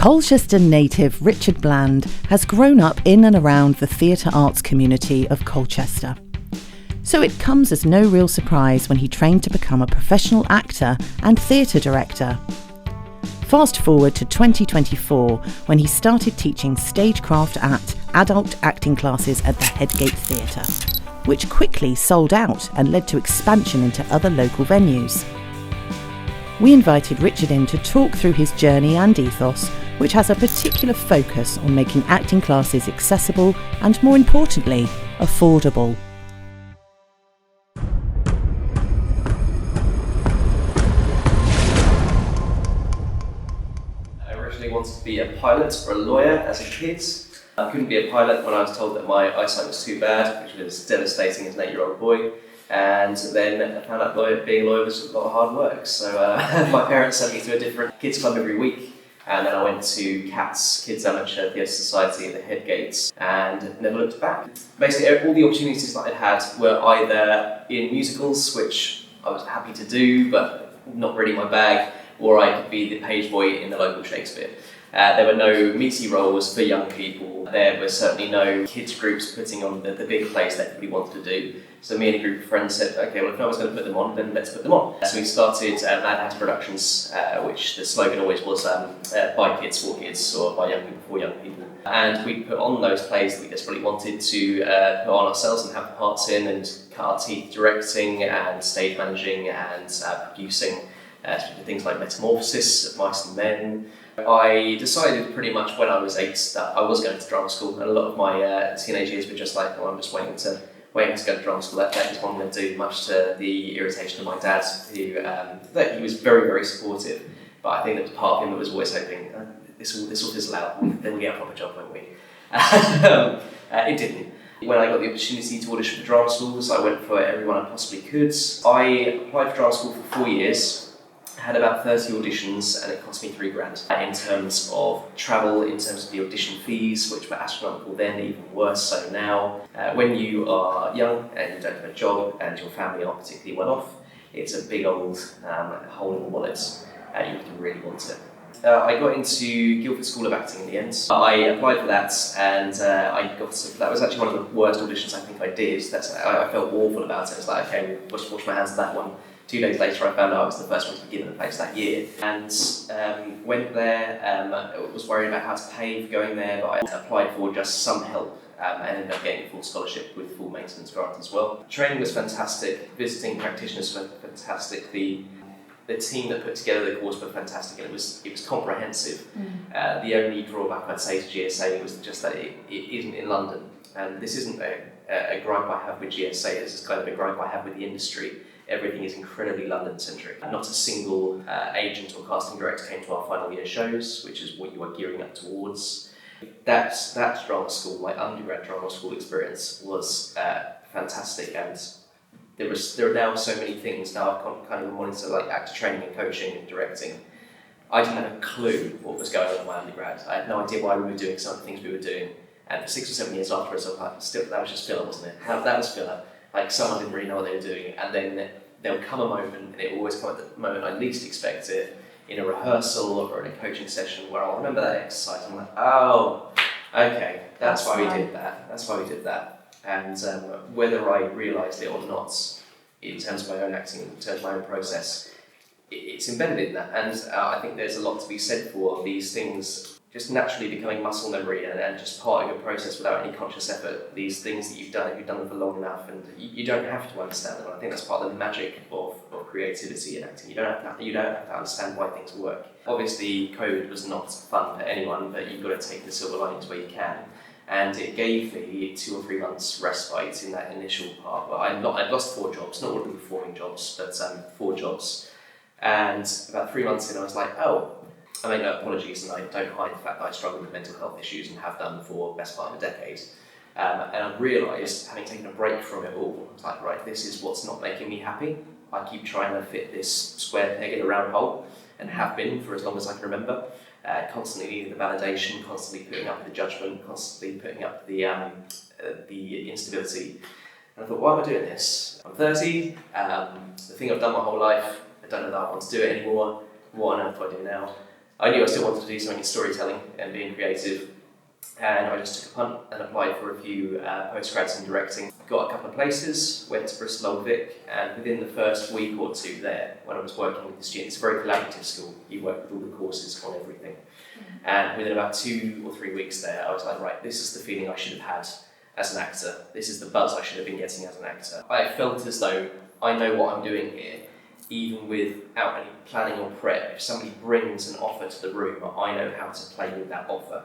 Colchester native Richard Bland has grown up in and around the theatre arts community of Colchester. So it comes as no real surprise when he trained to become a professional actor and theatre director. Fast forward to 2024 when he started teaching stagecraft at adult acting classes at the Headgate Theatre, which quickly sold out and led to expansion into other local venues. We invited Richard in to talk through his journey and ethos, which has a particular focus on making acting classes accessible and, more importantly, affordable. I originally wanted to be a pilot or a lawyer as a kid. I couldn't be a pilot when I was told that my eyesight was too bad, which was devastating as an 8-year-old boy. And then I found out being a lawyer was a lot of hard work. So my parents sent me to a different kids club every week. And then I went to CATS, Kids Amateur Theatre Society at the Headgates, and never looked back. Basically, all the opportunities that I'd had were either in musicals, which I was happy to do, but not really my bag, or I could be the page boy in the local Shakespeare. There were no meaty roles for young people. There were certainly no kids groups putting on the big plays that everybody wanted to do. So me and a group of friends said, okay, well if no one's going to put them on, then let's put them on. So we started Mad Hatter Productions, which the slogan always was by kids, for kids, or by young people, for young people. And we put on those plays that we desperately wanted to put on ourselves and have parts in, and cut our teeth directing and stage managing and producing things like Metamorphosis, Mice and Men. I decided pretty much when I was 8 that I was going to drama school, and a lot of my teenage years were just like, oh, I'm just waiting to go to drama school. That is what I'm going to do, much to the irritation of my dad, who he was very, very supportive. But I think there was part of him that was always hoping, this will fizzle out, then we'll get a proper job, won't we? It didn't. When I got the opportunity to audition for drama schools, I went for everyone I possibly could. I applied for drama school for 4 years. Had about 30 auditions, and it cost me £3,000 in terms of travel, in terms of the audition fees, which were astronomical then, even worse so now. When you are young and you don't have a job and your family aren't particularly well off, it's a big old hole in the wallet. You have to really want it. I got into Guildford School of Acting in the end. I applied for that, and that was actually one of the worst auditions I think I did. I felt awful about it. I was like, okay, we'll just wash my hands of that one. 2 days later, I found out I was the first one to be given a place that year, and went there. I was worried about how to pay for going there, but I applied for just some help and ended up getting a full scholarship with full maintenance grant as well. Training was fantastic. Visiting practitioners were fantastic. The team that put together the course were fantastic, and it was comprehensive. The only drawback I'd say to GSA was just that it isn't in London, and this isn't a gripe I have with GSA. This is kind of a gripe I have with the industry. Everything is incredibly London-centric. Not a single agent or casting director came to our final year shows, which is what you are gearing up towards. That drama school, my undergrad drama school experience, was fantastic, and there are now so many things. Now I've kind of been wanting to like actor training and coaching and directing. I didn't have a clue what was going on in my undergrad. I had no idea why we were doing some of the things we were doing. And for 6 or 7 years afterwards, I was like, that was just filler, wasn't it? That was filler. Like, someone didn't really know what they were doing, and then there'll come a moment, and it will always come at the moment I least expect it, in a rehearsal or in a coaching session, where I'll remember that exercise, and I'm like, oh, okay, that's why we did that. And whether I realised it or not, in terms of my own acting, in terms of my own process, it's embedded in that, and I think there's a lot to be said for these things just naturally becoming muscle memory and just part of your process without any conscious effort. These things that you've done them for long enough, and you don't have to understand them. And I think that's part of the magic of creativity in acting. You don't have to understand why things work. Obviously, COVID was not fun for anyone, but you've got to take the silver linings where you can. And it gave me 2 or 3 months respite in that initial part. But I'd lost 4 jobs, not all of them performing jobs, but 4 jobs. And about 3 months in, I was like, oh, I make no apologies, and I don't hide the fact that I struggle with mental health issues and have done for the best part of a decade. And I realised, having taken a break from it all, I was like, right, this is what's not making me happy. I keep trying to fit this square peg in a round hole, and have been for as long as I can remember. Constantly needing the validation, constantly putting up with the judgment, constantly putting up the instability. And I thought, why am I doing this? I'm 30, the thing I've done my whole life, I don't know that I want to do it anymore. What on earth do I do now? I knew I still wanted to do something in storytelling and being creative, and I just took a punt and applied for a few postgrads in directing. Got a couple of places, went to Bristol Old Vic, and within the first week or two there, when I was working with the students, it's a very collaborative school, you work with all the courses on everything. And within about 2 or 3 weeks there, I was like, right, this is the feeling I should have had as an actor. This is the buzz I should have been getting as an actor. I felt as though I know what I'm doing here, even without any planning or prep. If somebody brings an offer to the room, I know how to play with that offer.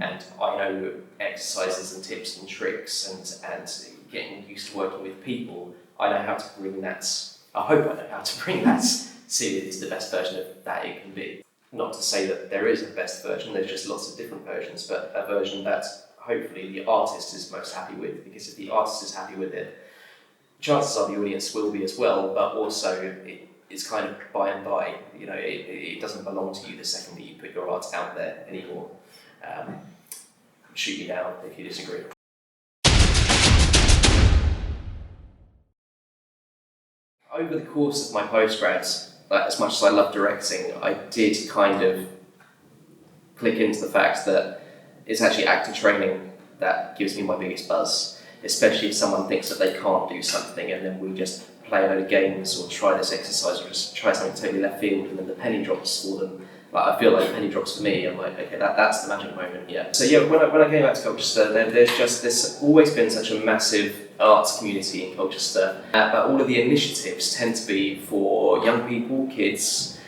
And I know exercises and tips and tricks and getting used to working with people. I know how to bring that, I hope I know how to bring that to the best version of that it can be. Not to say that there is a best version, there's just lots of different versions, but a version that hopefully the artist is most happy with, because if the artist is happy with it, chances are the audience will be as well, but also it's kind of by and by, you know, it doesn't belong to you the second that you put your art out there anymore. Shoot me down if you disagree. Over the course of my postgrads, as much as I love directing, I did kind of click into the fact that it's actually acting training that gives me my biggest buzz, especially if someone thinks that they can't do something and then we just play a load of games or try this exercise or just try something totally left field and then the penny drops for them. Like, I feel like the penny drops for me. I'm like, okay, that's the magic moment, yeah. So yeah, when I came back to Colchester, there's always been such a massive arts community in Colchester, but all of the initiatives tend to be for young people, kids,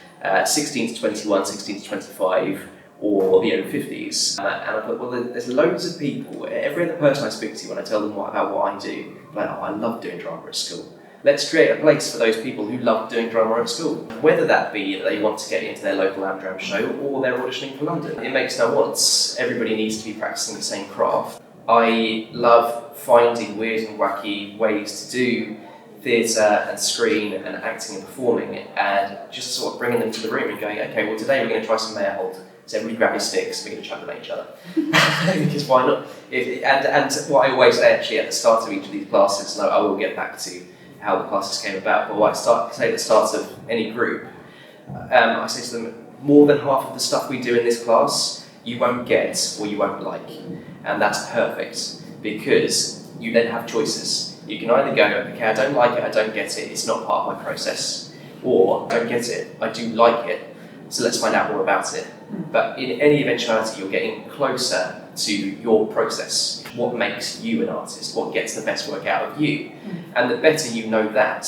16 to 21, 16 to 25, or the over 50s. And I thought, well, there's loads of people, every other person I speak to when I tell them about what I do, like, oh, I love doing drama at school. Let's create a place for those people who love doing drama at school. Whether that be that they want to get into their local Amdram show or they're auditioning for London. It makes no odds. Everybody needs to be practicing the same craft. I love finding weird and wacky ways to do theatre and screen and acting and performing, and just sort of bringing them to the room and going, okay, well today we're going to try some mayor hold. So everybody grab your sticks, we're going to chuck them at each other. Because why not? And what I always say actually at the start of each of these classes, and I will get back to how the classes came about, but what I say at the start of any group, I say to them, more than half of the stuff we do in this class, you won't get or you won't like. And that's perfect, because you then have choices. You can either go, okay, I don't like it, I don't get it, it's not part of my process, or I don't get it, I do like it, so let's find out more about it. But in any eventuality, you're getting closer to your process. What makes you an artist? What gets the best work out of you? And the better you know that,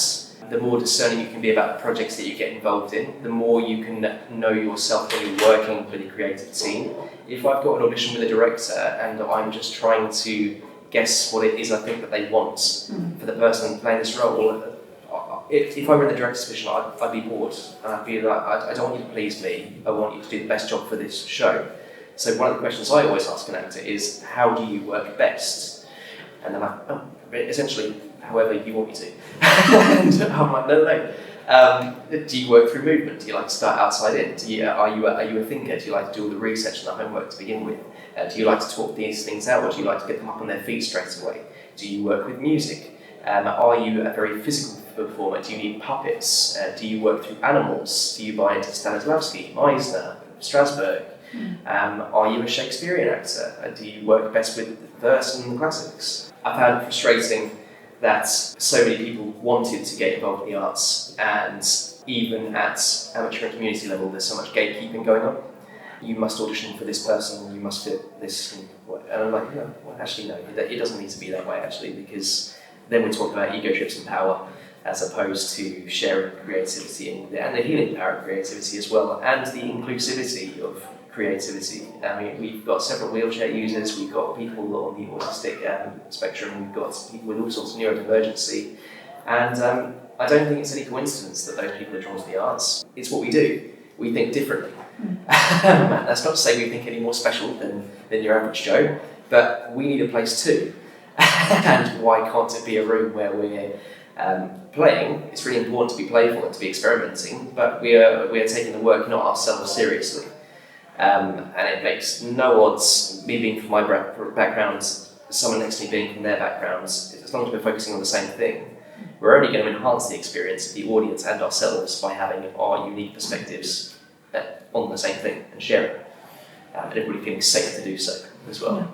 the more discerning you can be about the projects that you get involved in, the more you can know yourself when you're working with a creative team. If I've got an audition with a director and I'm just trying to guess what it is I think that they want for the person playing this role, if I were in the director's position, I'd be bored. And I'd be like, I don't want you to please me, I want you to do the best job for this show. So one of the questions I always ask an actor is, how do you work best? And they're like, oh, essentially, however you want me to. And I'm like, no. Do you work through movement? Do you like to start outside in? Are you a thinker? Do you like to do all the research and the homework to begin with? Do you like to talk these things out, or do you like to get them up on their feet straight away? Do you work with music? Are you a very physical performer? Do you need puppets? Do you work through animals? Do you buy into Stanislavski, Meisner, Strasbourg? Are you a Shakespearean actor? Do you work best with verse and the classics? I found it frustrating that so many people wanted to get involved in the arts, and even at amateur and community level there's so much gatekeeping going on. You must audition for this person, you must fit this, and I'm like, no, well, actually no, it doesn't need to be that way actually, because then we talk about ego trips and power, as opposed to sharing creativity and the healing power of creativity as well, and the inclusivity of creativity. I mean, we've got several wheelchair users, we've got people on the autistic spectrum, we've got people with all sorts of neurodivergency, and I don't think it's any coincidence that those people are drawn to the arts. It's what we do. We think differently. That's not to say we think any more special than your average Joe, but we need a place too. And why can't it be a room where we're playing? It's really important to be playful and to be experimenting, but we are taking the work, not ourselves, seriously. And it makes no odds, me being from my background, someone next to me being from their background, as long as we're focusing on the same thing, we're only going to enhance the experience of the audience and ourselves by having our unique perspectives on the same thing and share it. And everybody feeling safe to do so as well.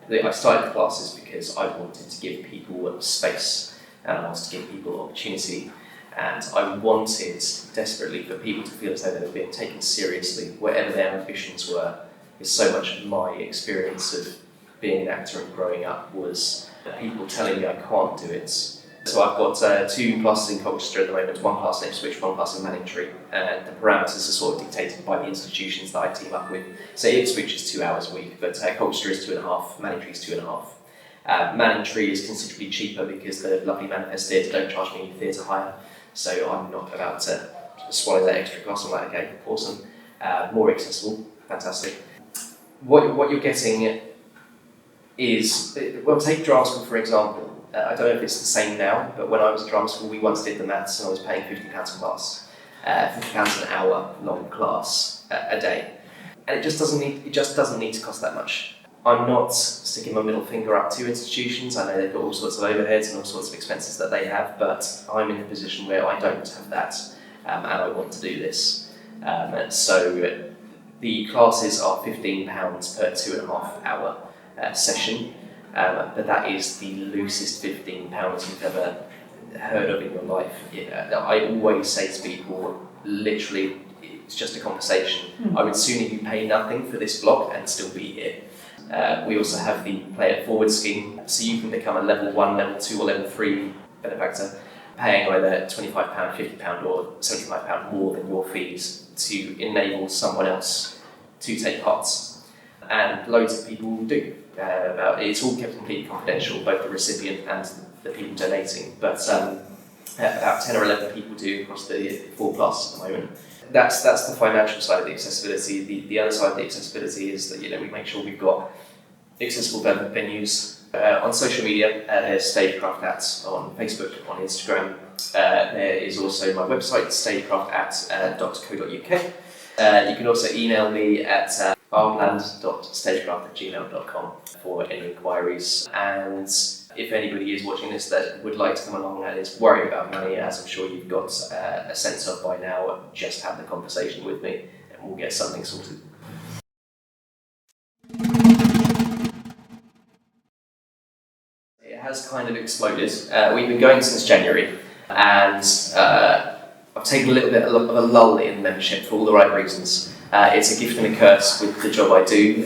Yeah. I started the classes because I wanted to give people space and I wanted to give people opportunity, and I wanted desperately for people to feel as though they were being taken seriously, whatever their ambitions were. Because so much of my experience of being an actor and growing up was people telling me I can't do it. So I've got 2 classes in Colchester at the moment, 1 class in Ipswich, 1 class in Manningtree, and the parameters are sort of dictated by the institutions that I team up with. So Ipswich is 2 hours a week, but Colchester is 2.5, Manningtree is 2.5. Manningtree is considerably cheaper because the lovely Manifest Theatre don't charge me any theatre hire, so I'm not about to swallow that extra cost. I'm like, okay, awesome. More accessible, fantastic. What you're getting is, well, take drama school for example. I don't know if it's the same now, but when I was at drama school, we once did the maths and I was paying £50 a class, £50 an hour long class a day, and it just doesn't need to cost that much. I'm not sticking my middle finger up to institutions. I know they've got all sorts of overheads and all sorts of expenses that they have, but I'm in a position where I don't have that, and I want to do this. So the classes are £15 per 2.5 hour session. But that is the loosest £15 you've ever heard of in your life. I always say to people, literally, it's just a conversation. I would sooner you pay nothing for this block and still be here. We also have the Play It Forward scheme, so you can become a level 1, level 2 or level 3 benefactor, paying either £25, £50 or £75 more than your fees to enable someone else to take part. And loads of people do. It's all kept completely confidential, both the recipient and the people donating, but about 10 or 11 people do across the 4 classes at the moment. That's the financial side of the accessibility. The other side of the accessibility is that we make sure we've got accessible venues. On social media, there's Stagecraft at on Facebook, on Instagram. There is also my website, stagecraft@.co.uk. You can also email me at farmland.stagecraft@gmail.com for any inquiries. And if anybody is watching this that would like to come along and is worried about money, as I'm sure you've got a sense of by now, just have the conversation with me and we'll get something sorted. It has kind of exploded. We've been going since January, and I've taken a little bit of a lull in membership for all the right reasons. It's a gift and a curse with the job I do,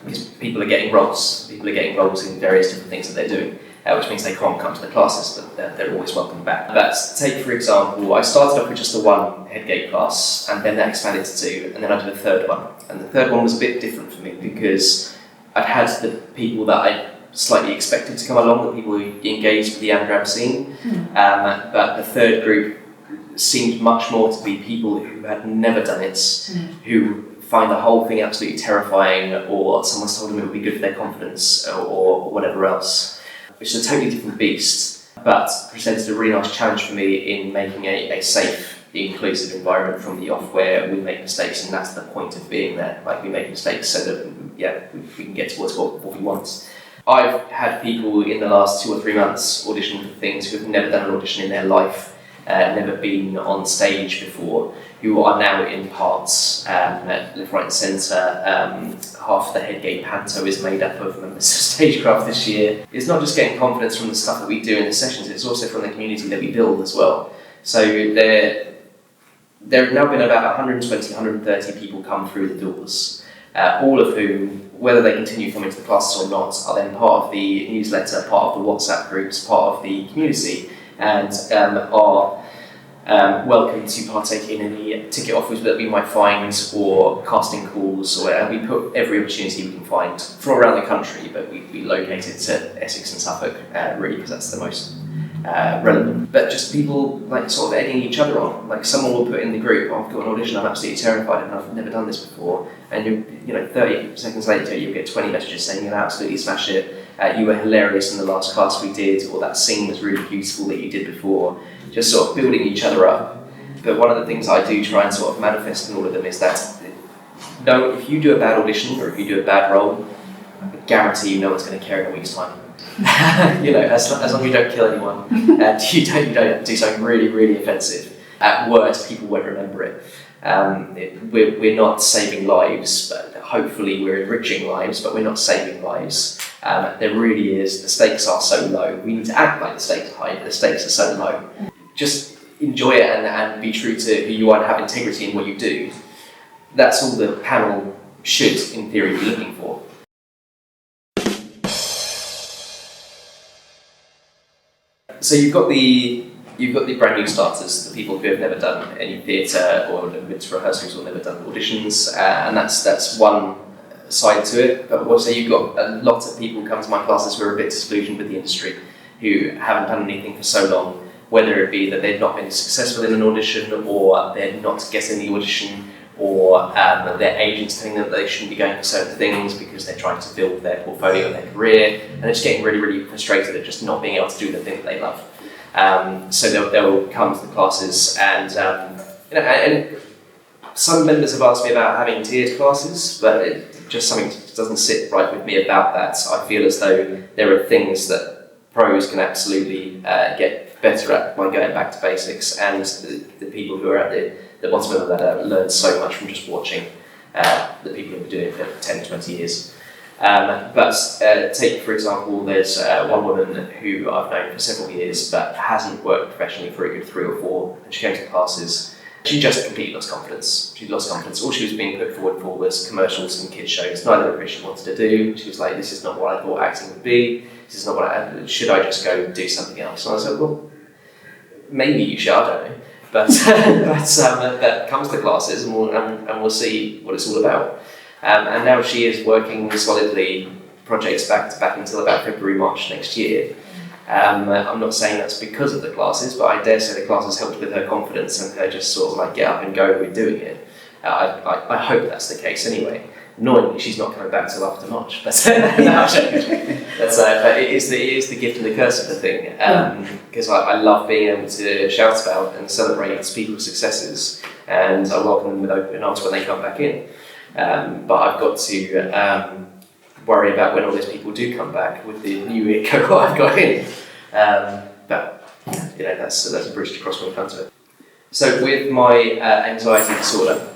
because people are getting roles. People are getting roles in various different things that they're doing, which means they can't come to the classes, but they're always welcome back. But take, for example, I started off with just the 1 headgate class, and then that expanded to 2, and then I did a 3rd one. And the 3rd one was a bit different for me because I'd had the people that I slightly expected to come along, the people who engaged with the Amgrab scene, but the 3rd group seemed much more to be people who had never done it, who find the whole thing absolutely terrifying, or someone's told them it would be good for their confidence, or whatever else, which is a totally different beast, but presented a really nice challenge for me in making a safe, inclusive environment from the off, where we make mistakes, and that's the point of being there. Like, we make mistakes so that we can get towards what we want. I've had people in the last 2 or 3 months audition for things who have never done an audition in their life, never been on stage before, who are now in parts left, right and centre. Half the Headgate Panto is made up of members of Stagecraft this year. It's not just getting confidence from the stuff that we do in the sessions, it's also from the community that we build as well. So there have now been about 120, 130 people come through the doors, all of whom, whether they continue coming to the classes or not, are then part of the newsletter, part of the WhatsApp groups, part of the community, and are welcome to partake in any ticket offers that we might find, or casting calls, or whatever. We put every opportunity we can find from around the country, but we locate it to Essex and Suffolk, really, because that's the most relevant. But just people like sort of egging each other on. Like, someone will put in the group, I've got an audition, I'm absolutely terrified and I've never done this before, and 30 seconds later you'll get 20 messages saying you'll absolutely smash it, you were hilarious in the last class we did, or that scene was really beautiful that you did before. Just sort of building each other up. But one of the things I do try and sort of manifest in all of them is that, no, if you do a bad audition or if you do a bad role, I guarantee no one's going to care in a week's time. As long as you don't kill anyone and you don't do something really, really offensive, at worst people won't remember it. We're not saving lives, but hopefully we're enriching lives, but we're not saving lives. There really is, the stakes are so low. We need to act like the stakes are high, but the stakes are so low. Just enjoy it and be true to who you are and have integrity in what you do. That's all the panel should, in theory, be looking for. So you've got the brand new starters, the people who have never done any theatre or never been to rehearsals or never done auditions, and that's one side to it. But also you've got a lot of people who come to my classes who are a bit disillusioned with the industry, who haven't done anything for so long, whether it be that they've not been successful in an audition, or they're not getting the audition, or their agents telling them that they shouldn't be going for certain things because they're trying to build their portfolio and their career, and they're just getting really, really frustrated at just not being able to do the thing that they love. So they'll come to the classes, and and some members have asked me about having tiered classes, but it just something doesn't sit right with me about that. I feel as though there are things that pros can absolutely get better at by going back to basics, and the people who are at the bottom of the ladder learn so much from just watching the people who have been doing it for 10, 20 years. But take, for example, there's one woman who I've known for several years but hasn't worked professionally for a good 3 or 4, and she came to classes. She just completely lost confidence. She lost confidence. All she was being put forward for was commercials and kids shows, neither of which she wanted to do. She was like, this is not what I thought acting would be. This is not what should I just go do something else? And I said, well, maybe you should, I don't know. But that comes to classes, and we'll see what it's all about. And now she is working solidly, projects back to back until about February, March next year. I'm not saying that's because of the classes, but I dare say the classes helped with her confidence and her just sort of like get up and go with doing it. I hope that's the case anyway. Annoyingly, she's not coming back till after March, but but it is the gift and the curse of the thing. Because I love being able to shout about and celebrate people's successes, and I welcome them with open arms when they come back in. But I've got to worry about when all those people do come back with the new cohort I've got in. But that's a bridge to cross when we come to it. So with my anxiety disorder,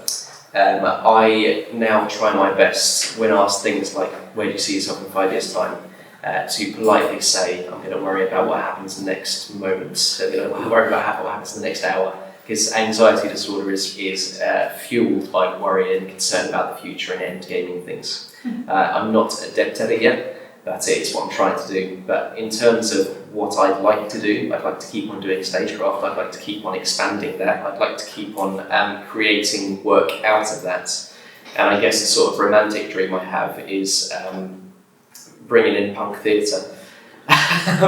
I now try my best when asked things like, where do you see yourself in 5 years' time? To politely say, I'm going to worry about what happens next moment, I'm going to worry about what happens in the next hour. Because anxiety disorder is fueled by worry and concern about the future and end-gaming things. I'm not adept at it yet, but it's what I'm trying to do. But in terms of what I'd like to do, I'd like to keep on doing stagecraft, I'd like to keep on expanding that, I'd like to keep on creating work out of that. And I guess the sort of romantic dream I have is bringing in punk theatre. I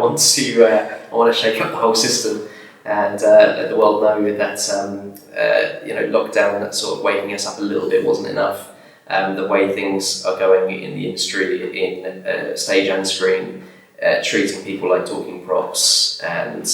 want to shake up the whole system and let the world know that lockdown, that sort of waking us up a little bit wasn't enough. The way things are going in the industry, in stage and screen, treating people like talking props, and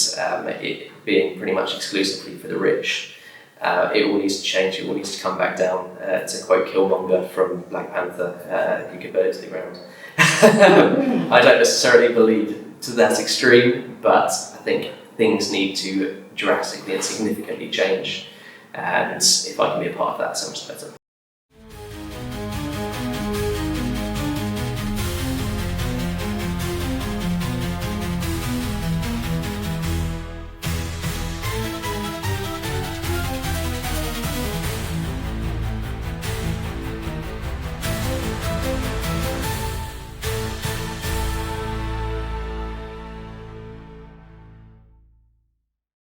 it being pretty much exclusively for the rich. It all needs to change, it all needs to come back down, to quote Killmonger from Black Panther, you could burn it to the ground. I don't necessarily believe to that extreme, but I think things need to drastically and significantly change, and if I can be a part of that, so much better.